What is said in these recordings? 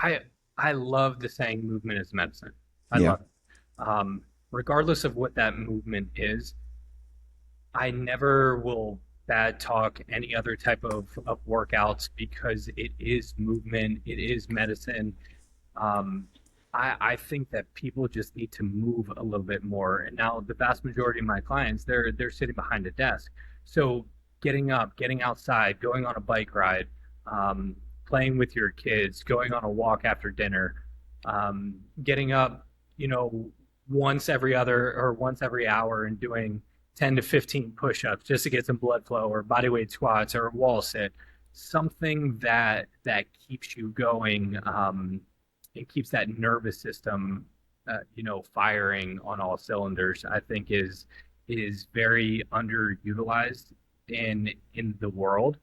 I I love the saying movement is medicine. I Yeah. love it. Regardless of what that movement is, I never will bad talk any other type of workouts because it is movement, it is medicine. Um, I think that people just need to move a little bit more. And now the vast majority of my clients, they're sitting behind a desk. So getting up, getting outside, going on a bike ride, um, playing with your kids, going on a walk after dinner, getting up, you know, once every hour and doing 10 to 15 push-ups just to get some blood flow or body weight squats or a wall sit, something that keeps you going. It keeps that nervous system, firing on all cylinders. I think is very underutilized in the world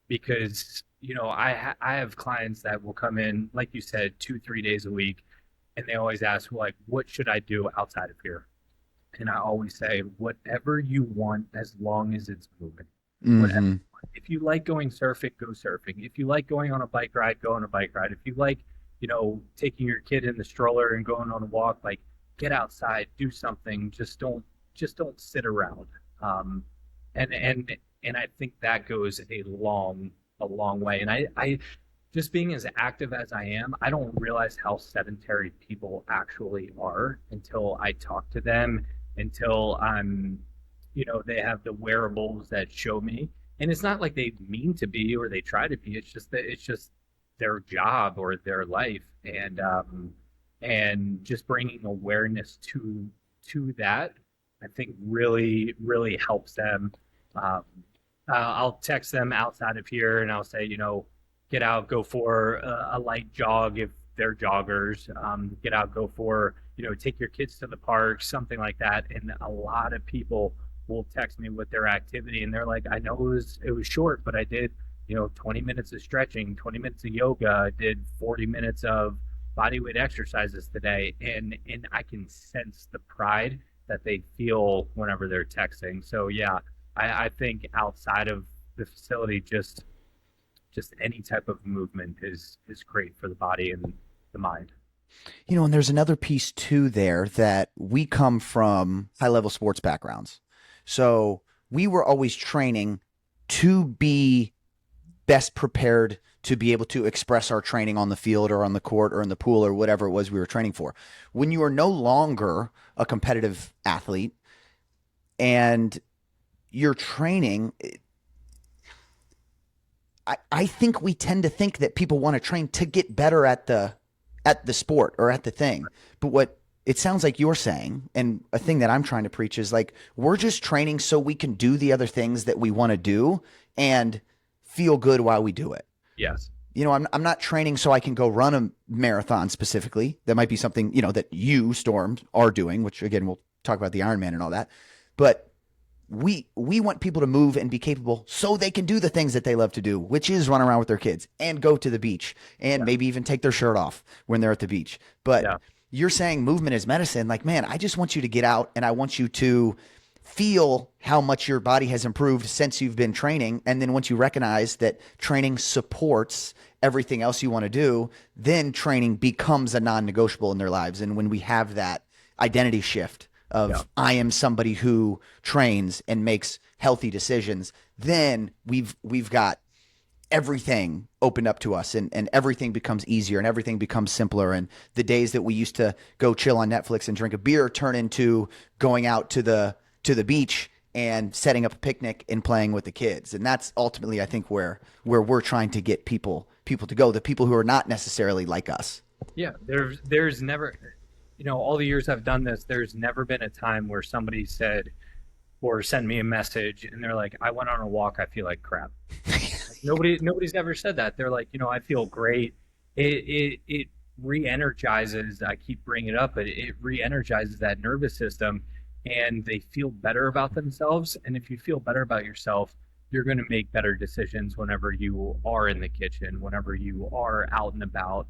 because I have clients that will come in, like you said, 2 3 days a week, and they always ask, well, like, what should I do outside of here? And I always say, whatever you want, as long as it's moving. Whatever. Hmm. If you like going surfing, go surfing. If you like going on a bike ride, go on a bike ride. If you like, taking your kid in the stroller and going on a walk, like get outside, do something. Just don't sit around. Um, and I think that goes a long way. And I just being as active as I am, I don't realize how sedentary people actually are until I talk to them, until they have the wearables that show me. And it's not like they mean to be or they try to be. It's just their job or their life, and just bringing awareness to that, I think really really helps them. Um, I'll text them outside of here, and I'll say, get out, go for a light jog if they're joggers. Get out, go for, take your kids to the park, something like that. And a lot of people will text me with their activity, and they're like, I know it was short, but I did, 20 minutes of stretching, 20 minutes of yoga, I did 40 minutes of body weight exercises today, and I can sense the pride that they feel whenever they're texting. So yeah, I think outside of the facility, just any type of movement is great for the body and the mind. And there's another piece too there that we come from high level sports backgrounds. So we were always training to be best prepared to be able to express our training on the field or on the court or in the pool or whatever it was we were training for. When you are no longer a competitive athlete and you're training, I think we tend to think that people want to train to get better at the sport or at the thing. But what it sounds like you're saying, and a thing that I'm trying to preach is like we're just training so we can do the other things that we want to do and feel good while we do it. Yes. I'm not training so I can go run a marathon specifically. That might be something, that you, Storm, are doing, which again, we'll talk about the Ironman and all that. But we want people to move and be capable so they can do the things that they love to do, which is run around with their kids and go to the beach and Yeah. maybe even take their shirt off when they're at the beach. But Yeah. you're saying movement is medicine. Like, man, I just want you to get out and I want you to feel how much your body has improved since you've been training. And then once you recognize that training supports everything else you want to do, then training becomes a non-negotiable in their lives. And when we have that identity shift Yeah. of I am somebody who trains and makes healthy decisions, then we've got everything opened up to us, and everything becomes easier and everything becomes simpler. And the days that we used to go chill on Netflix and drink a beer turn into going out to the beach and setting up a picnic and playing with the kids. And that's ultimately, I think, where we're trying to get people to go, the people who are not necessarily like us. Yeah. There's never, all the years I've done this, there's never been a time where somebody said or sent me a message and they're like, I went on a walk, I feel like crap. Like, nobody's ever said that. They're like, I feel great. It re-energizes. I keep bringing it up, but it re-energizes that nervous system, and they feel better about themselves. And if you feel better about yourself, you're going to make better decisions whenever you are in the kitchen, whenever you are out and about.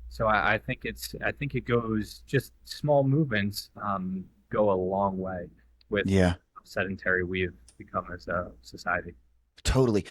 So I think it goes, just small movements go a long way with Yeah, how sedentary we've become as a society. totally.